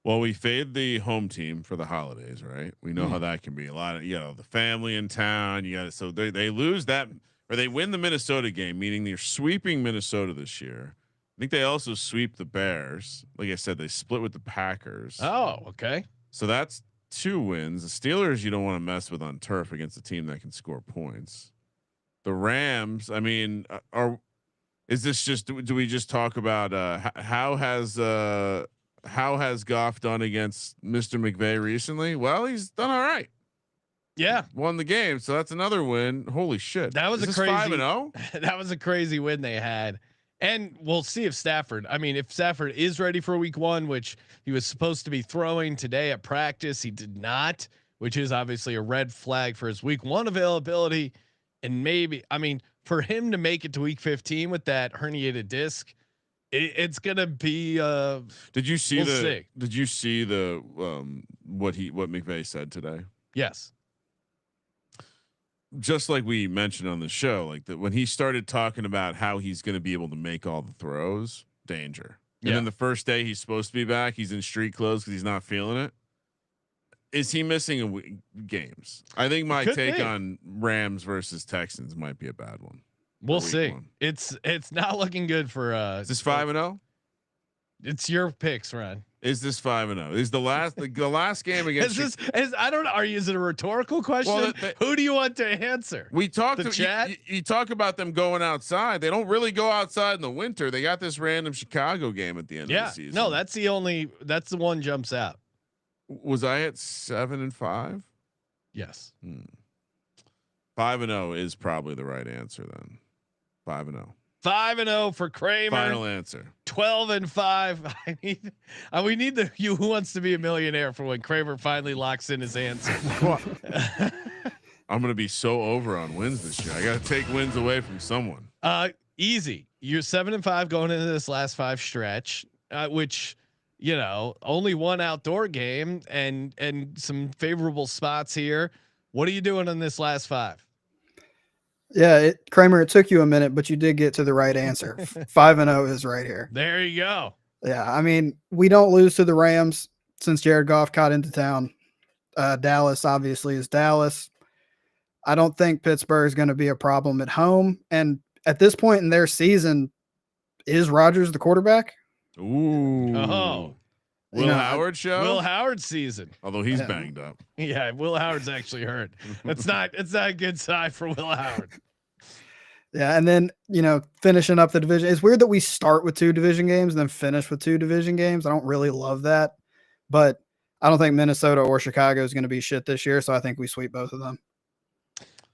S3: Well, we fade the home team for the holidays, right? We know how that can be. A lot of the family in town. You got it. So they lose that, or they win the Minnesota game, meaning they're sweeping Minnesota this year. I think they also sweep the Bears. Like I said, they split with the Packers.
S1: Oh, okay.
S3: So that's 2 wins. The Steelers you don't want to mess with on turf against a team that can score points. the Rams. I mean, is this just? Do we just talk about how has Goff done against Mr. McVay recently? Well, he's done all right.
S1: Yeah,
S3: won the game, so that's another win. Holy shit!
S1: That was a crazy
S3: 5-0.
S1: That was a crazy win they had, and we'll see if Stafford. I mean, if Stafford is ready for Week 1, which he was supposed to be throwing today at practice, he did not, which is obviously a red flag for his Week 1 availability. And maybe, I mean, for him to make it to Week 15 with that herniated disc, it's gonna be.
S3: Did you see
S1: we'll see.
S3: Did you see the what McVay said today?
S1: Yes.
S3: Just like we mentioned on the show, like that when he started talking about how he's going to be able to make all the throws, danger. And then the first day he's supposed to be back, he's in street clothes because he's not feeling it. Is he missing games? I think my take on Rams versus Texans might be a bad one.
S1: We'll see. It's not looking good for.
S3: Is this 5-0?
S1: It's your picks, Ron.
S3: Is this 5-0? Is the last game against?
S1: I don't know. Is it a rhetorical question? Well, who do you want to answer?
S3: We talked
S1: to chat.
S3: You talk about them going outside. They don't really go outside in the winter. They got this random Chicago game at the end of the season.
S1: No, that's the one jumps out.
S3: Was I at 7-5?
S1: Yes.
S3: 5-0 is probably the right answer then. 5-0.
S1: 5-0 for Kramer.
S3: Final answer.
S1: 12-5. We need the Who Wants to Be a Millionaire for when Kramer finally locks in his answer.
S3: I'm gonna be so over on wins this year. I got to take wins away from someone.
S1: Easy. You're 7-5 going into this last 5 stretch, which only one outdoor game and some favorable spots here. What are you doing in this last 5?
S4: Yeah, Kramer, it took you a minute, but you did get to the right answer. 5-0 is right here.
S1: There you go.
S4: Yeah, I mean, we don't lose to the Rams since Jared Goff got into town. Dallas obviously is Dallas. I don't think Pittsburgh is going to be a problem at home. And at this point in their season, is Rodgers the quarterback?
S3: Ooh.
S1: Oh.
S3: Will Howard show?
S1: Will Howard season.
S3: Although he's banged up.
S1: Yeah, Will Howard's actually hurt. It's not a good sign for Will Howard.
S4: Yeah, and then finishing up the division. It's weird that we start with 2 division games and then finish with 2 division games. I don't really love that, but I don't think Minnesota or Chicago is going to be shit this year, so I think we sweep both of them.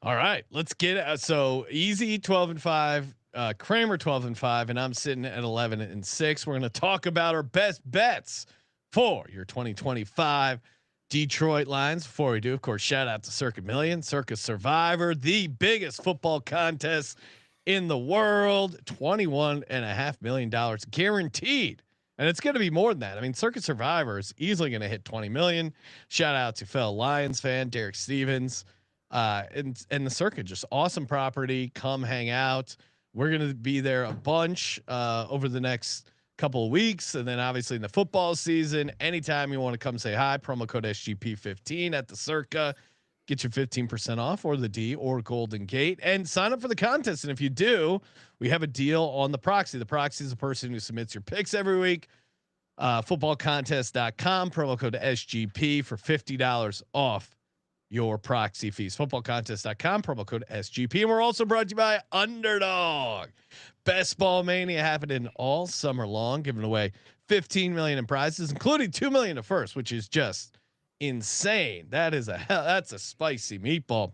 S1: All right, let's get it. So Easyy 12-5, Kramer 12-5, and I'm sitting at 11-6. We're going to talk about our best bets for your 2025 Detroit Lions. Before we do, of course, shout out to Circa Million, Circa Survivor, the biggest football contest in the world. $21.5 million guaranteed, and it's going to be more than that. I mean, Circa Survivor is easily going to hit 20 million. Shout out to fellow Lions fan Derek Stevens, and the Circa, just awesome property. Come hang out. We're going to be there a bunch over the next couple of weeks, and then obviously in the football season. Anytime you want to come say hi, promo code SGP15 at the Circa, get your 15% off, or the D or Golden Gate, and sign up for the contest. And if you do, we have a deal on the proxy. The proxy is the person who submits your picks every week. Footballcontest.com, promo code SGP for $50 off your proxy fees. Footballcontest.com, promo code SGP. And we're also brought to you by Underdog. Best Ball Mania happening all summer long, giving away 15 million in prizes, including 2 million at first, which is just insane. That's a spicy meatball.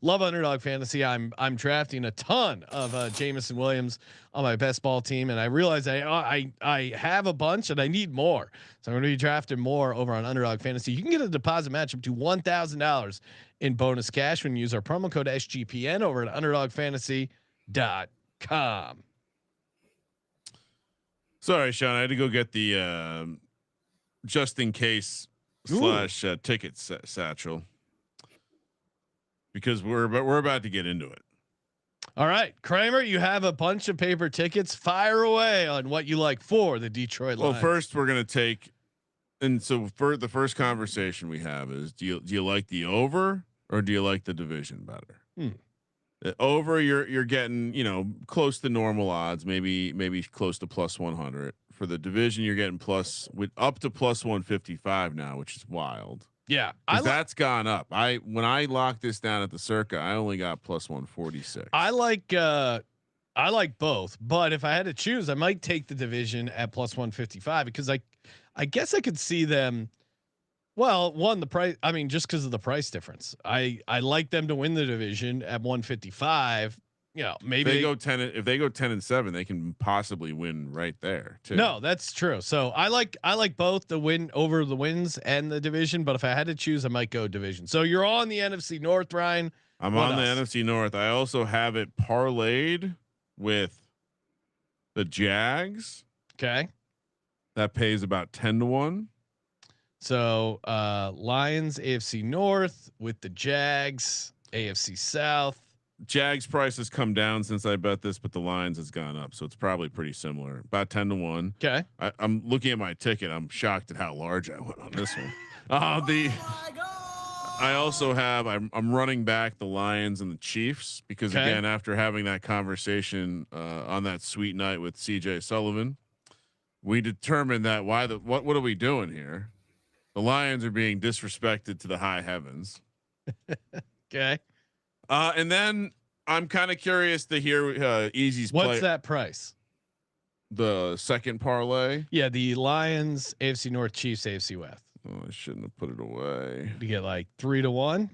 S1: Love Underdog Fantasy. I'm drafting a ton of Jameson Williams on my best ball team, and I realize I have a bunch and I need more, so I'm going to be drafting more over on Underdog Fantasy. You can get a deposit match up to $1,000 in bonus cash when you use our promo code SGPN over at UnderdogFantasy.com.
S3: Sorry, Sean, I had to go get the just in case / ticket satchel, because we're about to get into it.
S1: All right, Kramer, you have a bunch of paper tickets. Fire away on what you like for the Detroit Lions.
S3: Well, first we're gonna take, and so for the first conversation we have is, do you like the over or do you like the division better? Over, you're getting close to normal odds, maybe close to plus 100 For the division, you're getting up to plus 155 now, which is wild.
S1: Yeah,
S3: that's gone up. When I locked this down at the Circa, I only got plus 146.
S1: I like both, but if I had to choose, I might take the division at plus 155 because I guess I could see them. Well, the price. I mean, just because of the price difference, I like them to win the division at 155. You know, maybe
S3: if they go 10-7, they can possibly win right there too.
S1: No, that's true. So I like both the win over the wins and the division, but if I had to choose, I might go division. So you're on the NFC North, Ryan.
S3: I'm on the NFC North. I also have it parlayed with the Jags.
S1: Okay.
S3: That pays about 10-1.
S1: So Lions, AFC North with the Jags, AFC South.
S3: Jags price has come down since I bet this, but the Lions has gone up, so it's probably pretty similar. About 10-1.
S1: Okay.
S3: I'm looking at my ticket. I'm shocked at how large I went on this one. I also have. I'm running back the Lions and the Chiefs because again, after having that conversation on that sweet night with CJ Sullivan, we determined that what are we doing here? The Lions are being disrespected to the high heavens.
S1: Okay.
S3: And then I'm kind of curious to hear Easy's play.
S1: What's that price?
S3: The second parlay.
S1: Yeah, the Lions, AFC North, Chiefs, AFC West.
S3: Oh, I shouldn't have put it away.
S1: You get like 3-1.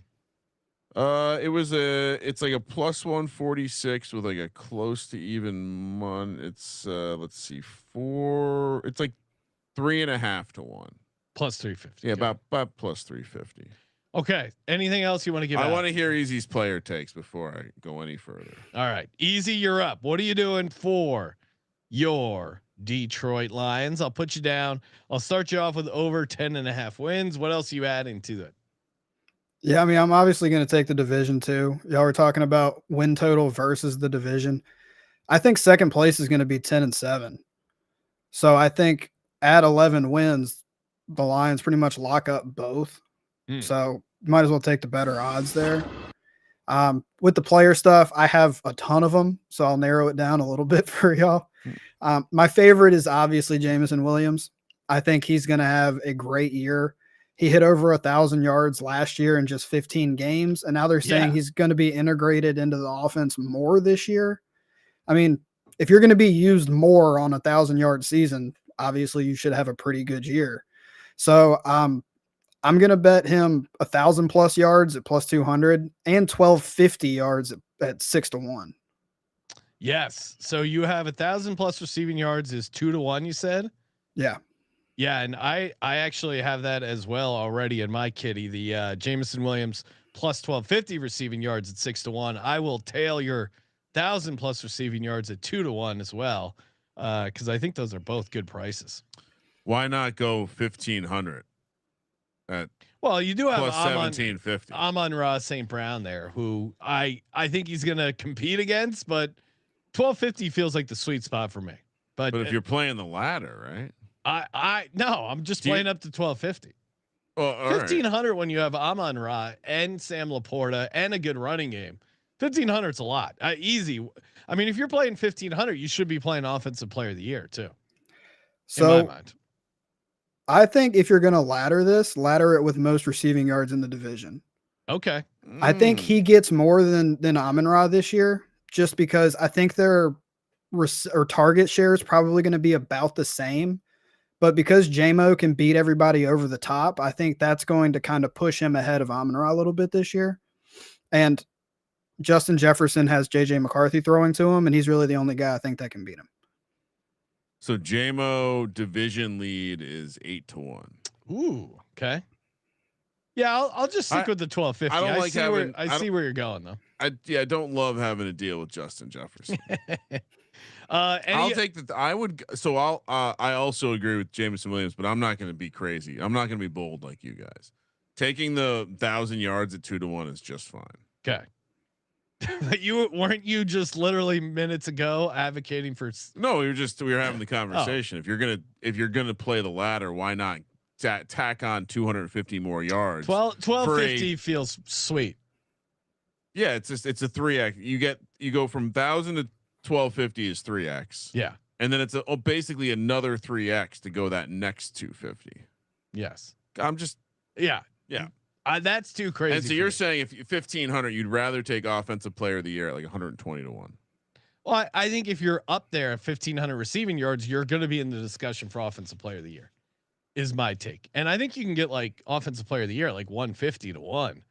S3: It's like a plus 146 with like a close to even one. It's let's see, it's like 3.5 to 1.
S1: Plus 350.
S3: Yeah, about plus 350.
S1: Okay. Anything else you want to give?
S3: I want to hear Easy's player takes before I go any further.
S1: All right, Easyy, you're up. What are you doing for your Detroit Lions? I'll put you down. I'll start you off with over 10.5 wins. What else are you adding to it?
S4: Yeah, I mean, I'm obviously going to take the division too. Y'all were talking about win total versus the division. I think second place is going to be 10-7. So I think at 11 wins, the Lions pretty much lock up both. So might as well take the better odds there. With the player stuff, I have a ton of them, so I'll narrow it down a little bit for y'all. My favorite is obviously Jameson Williams. I think he's going to have a great year. He hit over 1,000 yards last year in just 15 games, and now they're saying he's going to be integrated into the offense more this year. I mean, if you're going to be used more on 1,000-yard season, obviously you should have a pretty good year. So I'm going to bet him 1,000+ yards at plus 200 and 1,250 yards at 6-1.
S1: Yes. So you have 1,000+ receiving yards is 2-1. You said?
S4: Yeah.
S1: Yeah. And I actually have that as well already in my kitty, the Jameson Williams plus 1,250 receiving yards at 6-1. I will tail your 1,000+ receiving yards at 2-1 as well. Cause I think those are both good prices.
S3: Why not go 1,500?
S1: Well, you do have
S3: plus 1,750.
S1: Amon-Ra St. Brown there, who I think he's going to compete against, but 1,250 feels like the sweet spot for me. But
S3: if you're playing the ladder, right?
S1: No, I'm just playing up to 1,250.
S3: Well,
S1: 1,500 when you have Amon-Ra and Sam LaPorta and a good running game. 1,500 is a lot. Easy. I mean, if you're playing 1,500, you should be playing Offensive Player of the Year too.
S4: So,
S1: in my mind.
S4: I think if you're going to ladder it with most receiving yards in the division.
S1: Okay.
S4: I think he gets more than Amon-Ra this year, just because I think their target share is probably going to be about the same. But because JMO can beat everybody over the top, I think that's going to kind of push him ahead of Amon-Ra a little bit this year. And Justin Jefferson has JJ McCarthy throwing to him, and he's really the only guy I think that can beat him.
S3: So JMO division lead is 8-1.
S1: Ooh, okay. Yeah, I'll just stick with the 1,250. I see where you're going though.
S3: I don't love having to deal with Justin Jefferson. I'll take the. I would. So I also agree with Jameson Williams, but I'm not going to be crazy. I'm not going to be bold like you guys. Taking the 1,000 yards at 2-1 is just fine.
S1: Okay. Weren't you just literally minutes ago advocating for?
S3: No, we were having the conversation. Oh. If you're gonna play the ladder, why not tack on 250 more yards?
S1: 1250 feels sweet.
S3: Yeah, it's a 3x. You go from 1,000 to 1,250 is 3x.
S1: Yeah.
S3: and then it's basically another 3x to go that next 250.
S1: Yes.
S3: I'm just
S1: Yeah. That's too crazy.
S3: And so you're saying if 1,500, you'd rather take offensive player of the year at like 120 to 1.
S1: Well, I think if you're up there at 1,500 receiving yards, you're going to be in the discussion for offensive player of the year. Is my take, and I think you can get like offensive player of the year like 150 to 1.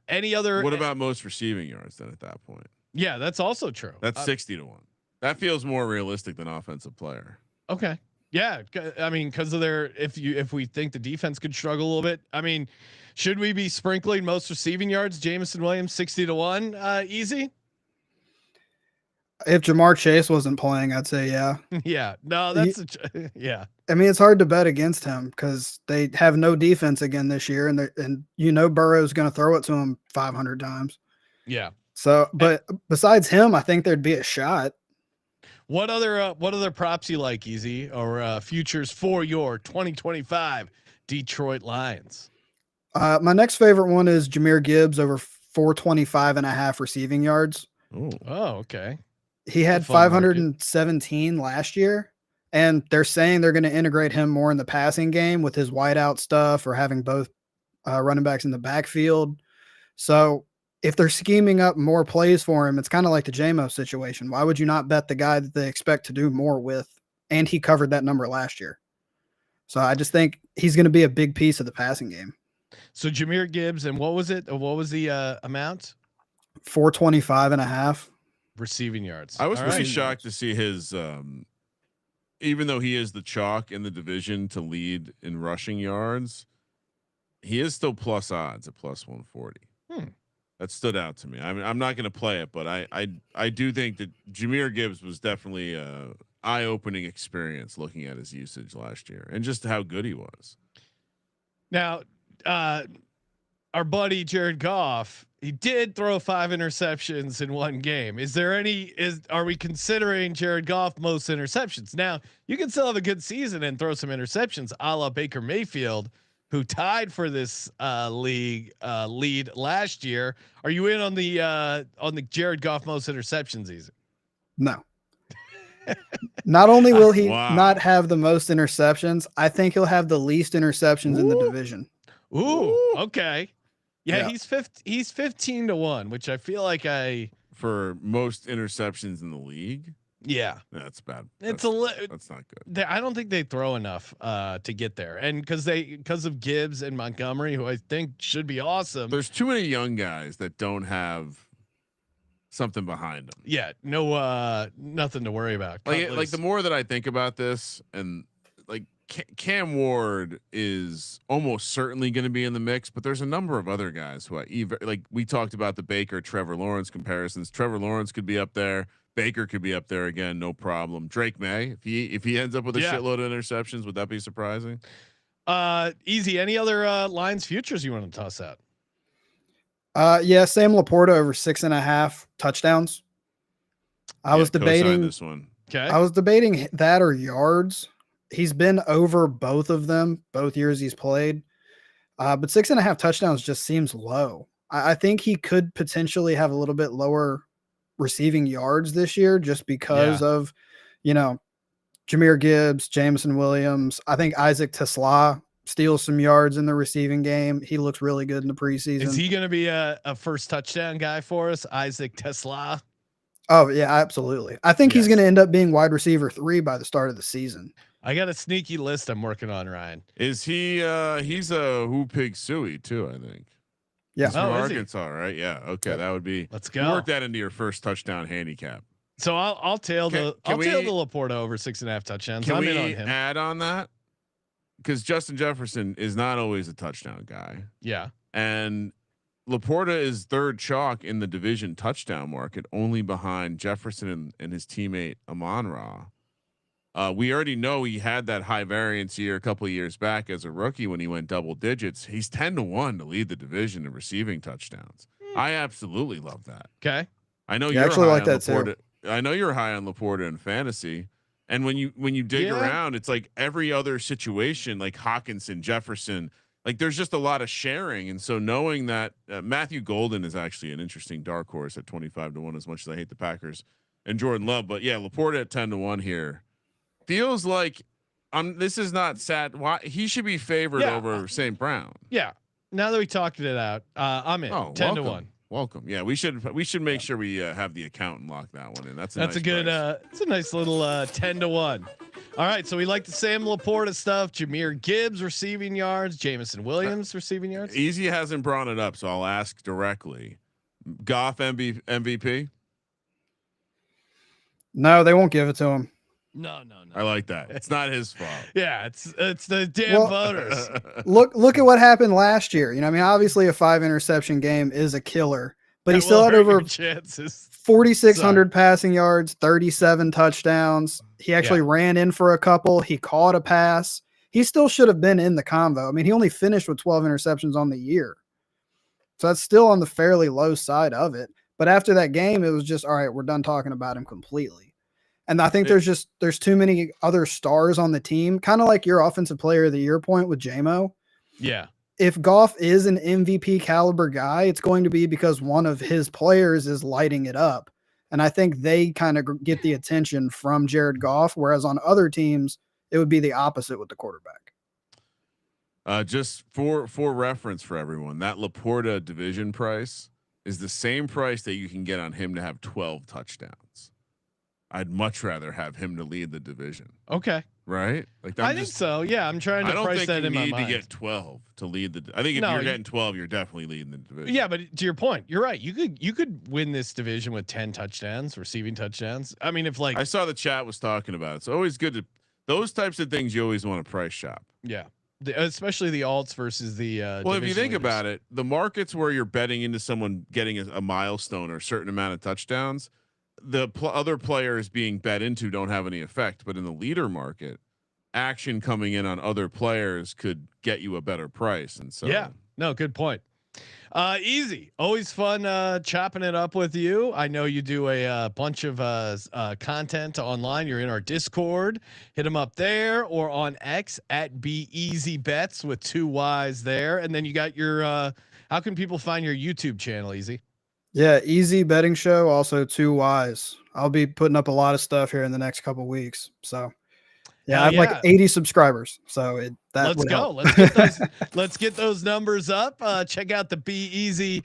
S1: Any other?
S3: What about most receiving yards then at that point?
S1: Yeah, that's also true.
S3: That's 60 to 1. That feels more realistic than offensive player.
S1: Okay. Yeah, I mean, because of their if we think the defense could struggle a little bit, I mean, should we be sprinkling most receiving yards? Jameson Williams 60 to 1, easy.
S4: If Jamar Chase wasn't playing, I'd say yeah.
S1: Yeah, no, that's yeah.
S4: I mean, it's hard to bet against him because they have no defense again this year, and Burrow's going to throw it to him 500 times.
S1: Yeah.
S4: So, but besides him, I think there'd be a shot.
S1: What other props you like, Easyy, or futures for your 2025 Detroit Lions?
S4: My next favorite one is Jahmyr Gibbs over 425.5 receiving yards.
S3: Ooh.
S1: Oh, okay.
S4: He had 517 last year, and they're saying they're going to integrate him more in the passing game with his wideout stuff or having both running backs in the backfield. So if they're scheming up more plays for him, it's kind of like the JMO situation. Why would you not bet the guy that they expect to do more with? And he covered that number last year. So I just think he's going to be a big piece of the passing game.
S1: So Jahmyr Gibbs, and what was it? What was the amount?
S4: 425.5
S1: receiving yards.
S3: I was pretty shocked to see his, even though he is the chalk in the division to lead in rushing yards, he is still plus odds at plus 140. That stood out to me. I mean, I'm not going to play it, but I do think that Jahmyr Gibbs was definitely a eye-opening experience looking at his usage last year and just how good he was.
S1: Now, our buddy Jared Goff, he did throw 5 interceptions in one game. Are we considering Jared Goff most interceptions? Now, you can still have a good season and throw some interceptions, a la Baker Mayfield, who tied for this league lead last year. Are you in on the Jared Goff most interceptions season?
S4: No. Not only will he not have the most interceptions, I think he'll have the least interceptions in the division.
S1: Ooh, okay. Yeah, he's 15 to 1, which I feel like
S3: for most interceptions in the league.
S1: Yeah,
S3: that's bad.
S1: That's
S3: not good.
S1: I don't think they throw enough to get there, and because of Gibbs and Montgomery, who I think should be awesome.
S3: There's too many young guys that don't have something behind them.
S1: Yeah, no, nothing to worry about.
S3: Like the more that I think about this, and like Cam Ward is almost certainly going to be in the mix, but there's a number of other guys who like we talked about the Baker Trevor Lawrence comparisons. Trevor Lawrence could be up there. Baker could be up there again, no problem. Drake May, if he ends up with a shitload of interceptions, would that be surprising?
S1: Easy. Any other Lions futures you want to toss out?
S4: Yeah, Sam LaPorta over 6.5 touchdowns. I was debating
S3: this one.
S1: Okay.
S4: I was debating that or yards. He's been over both of them, both years he's played. But 6.5 touchdowns just seems low. I think he could potentially have a little bit lower receiving yards this year just because of, Jahmyr Gibbs, Jameson Williams. I think Isaac Tesla steals some yards in the receiving game. He looks really good in the preseason.
S1: Is he going to be a first touchdown guy for us? Isaac Tesla.
S4: Oh yeah, absolutely. I think he's going to end up being wide receiver 3 by the start of the season.
S1: I got a sneaky list I'm working on, Ryan.
S3: Is he he's a Who Pig Suey too, I think.
S4: Yeah.
S3: He's from Arkansas, right? Yeah. Okay. That would be,
S1: let's go.
S3: Work that into your first touchdown handicap.
S1: So I'll tail the Laporta over 6.5 touchdowns. I'm in on him.
S3: Add on that? Because Justin Jefferson is not always a touchdown guy.
S1: Yeah.
S3: And Laporta is third chalk in the division touchdown market, only behind Jefferson and his teammate Amon-Ra. We already know he had that high variance year a couple of years back as a rookie when he went double digits. He's 10 to 1 to lead the division in receiving touchdowns. I absolutely love that.
S1: Okay.
S3: I know you're
S4: actually
S3: high
S4: like
S3: on
S4: that
S3: Laporta.
S4: too.
S3: I know you're high on Laporta in fantasy. And when you dig around, it's like every other situation, like Hawkinson, Jefferson, like there's just a lot of sharing. And so knowing that Matthew Golden is actually an interesting dark horse at 25 to 1, as much as I hate the Packers, and Jordan Love. But yeah, LaPorta at 10-1 here feels like this is not sad. Why he should be favored over St. Brown.
S1: Yeah. Now that we talked it out, I'm in. 10-1.
S3: Welcome. Yeah, we should make sure we have the account and lock that one in. That's nice
S1: a good. It's a nice little 10-1. All right, so we like the Sam LaPorta stuff. Jahmyr Gibbs receiving yards. Jameson Williams receiving yards.
S3: Easy hasn't brought it up, so I'll ask directly. Goff MVP?
S4: No, they won't give it to him.
S1: No.
S3: I like that. It's not his fault.
S1: Yeah, it's the damn voters.
S4: Look at what happened last year. You know, I mean, obviously a 5 interception game is a killer, but he still had over
S1: chances.
S4: 4,600 passing yards, 37 touchdowns. He actually ran in for a couple. He caught a pass. He still should have been in the convo. I mean, he only finished with 12 interceptions on the year. So that's still on the fairly low side of it. But after that game, it was just, all right, we're done talking about him completely. And I think there's too many other stars on the team, kind of like your offensive player of the year point with JMO.
S1: Yeah.
S4: If Goff is an MVP caliber guy, it's going to be because one of his players is lighting it up. And I think they kind of get the attention from Jared Goff, whereas on other teams, it would be the opposite with the quarterback.
S3: Just for reference for everyone, that LaPorta division price is the same price that you can get on him to have 12 touchdowns. I'd much rather have him to lead the division.
S1: Okay.
S3: Right? Like
S1: I think so. Yeah, I'm trying to price that in my mind.
S3: I don't think you need to get 12 to lead the. I think if you're getting 12, you're definitely leading the division.
S1: Yeah, but to your point, you're right. You could win this division with 10 touchdowns, receiving touchdowns. I mean, if like
S3: I saw the chat was talking about it. It's always good to those types of things. You always want to price shop.
S1: Yeah, especially the alts versus the.
S3: Well, if you think about it, the markets where you're betting into someone getting a milestone or a certain amount of touchdowns, the other players being bet into don't have any effect. But in the leader market, action coming in on other players could get you a better price. And so,
S1: yeah, no, good point. Easy, always fun chopping it up with you. I know you do a bunch of content online. You're in our Discord. Hit them up there or on X at Easyy Bets with 2 Y's there. And then you got your. How can people find your YouTube channel, Easy?
S4: Yeah, Easyy Betting Show, also 2 Y's. I'll be putting up a lot of stuff here in the next couple weeks. So, yeah, I have like 80 subscribers. So
S1: let's go. Let's get those numbers up. Check out the Easyy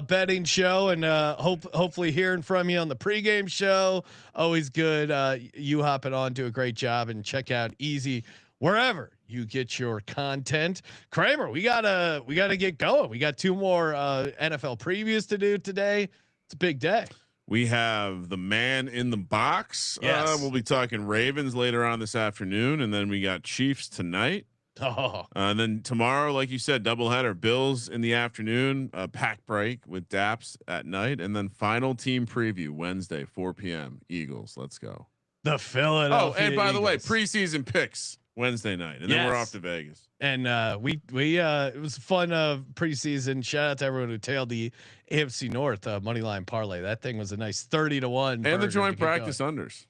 S1: Betting Show, and hopefully hearing from you on the pregame show. Always good. You hopping on, do a great job, and check out Easyy wherever you get your content. Kramer, we gotta get going. We got 2 more NFL previews to do today. It's a big day.
S3: We have the man in the box.
S1: Yes.
S3: We'll be talking Ravens later on this afternoon, and then we got Chiefs tonight. And then tomorrow, like you said, doubleheader. Bills in the afternoon, pack break with Daps at night, and then final team preview Wednesday 4 p.m. Eagles. Let's go.
S1: The Philadelphia.
S3: Oh, and by
S1: Eagles.
S3: the way, preseason picks Wednesday night, and then we're off to Vegas.
S1: And we it was fun preseason. Shout out to everyone who tailed the AFC North money line parlay. That thing was a nice 30-1.
S3: And the joint practice unders.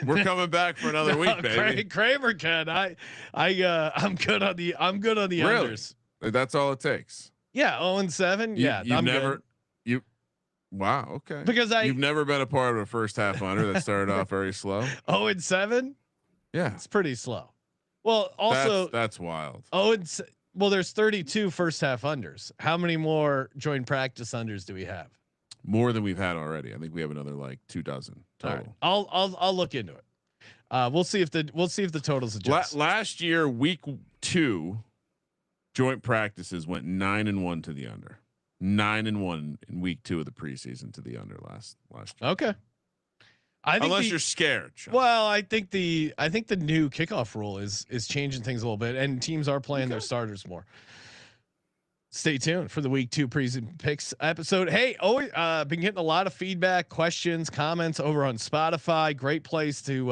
S3: We're coming back for another week, baby.
S1: Kramer can. I'm good on the really? Unders.
S3: That's all it takes.
S1: Yeah, 0-7.
S3: You've never. Wow. Okay.
S1: Because you've
S3: never been a part of a first half under that started off very slow.
S1: 0-7.
S3: Yeah,
S1: it's pretty slow. Well, also
S3: that's wild.
S1: Well, there's 32 first half unders. How many more joint practice unders do we have?
S3: More than we've had already. I think we have another like 24 total.
S1: Right. I'll look into it. We'll see if the totals adjust.
S3: Last year, week 2, joint practices went 9-1 to the under. 9-1 in week 2 of the preseason to the under last year.
S1: Okay. I think
S3: unless you're scared. Sean.
S1: Well, I think the new kickoff rule is changing things a little bit, and teams are playing their starters more. Stay tuned for the week 2 preseason picks episode. Hey, always been getting a lot of feedback, questions, comments over on Spotify. Great place to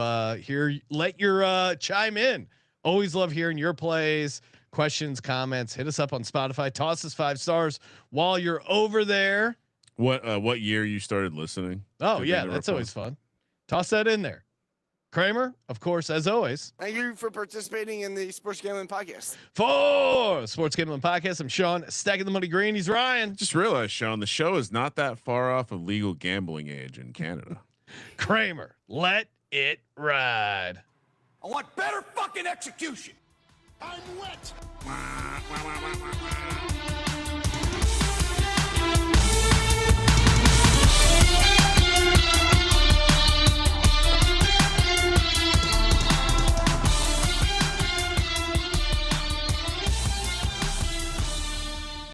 S1: let your chime in. Always love hearing your plays, questions, comments. Hit us up on Spotify. Toss us 5 stars while you're over there.
S3: What year you started listening?
S1: Oh yeah, that's always fun. Toss that in there. Kramer, of course, as always.
S5: Thank you for participating in the Sports Gambling Podcast.
S1: For Sports Gambling Podcast, I'm Sean, stacking the money green. He's Ryan.
S3: Just realized, Sean, the show is not that far off of legal gambling age in Canada.
S1: Kramer, let it ride.
S6: I want better fucking execution. I'm wet.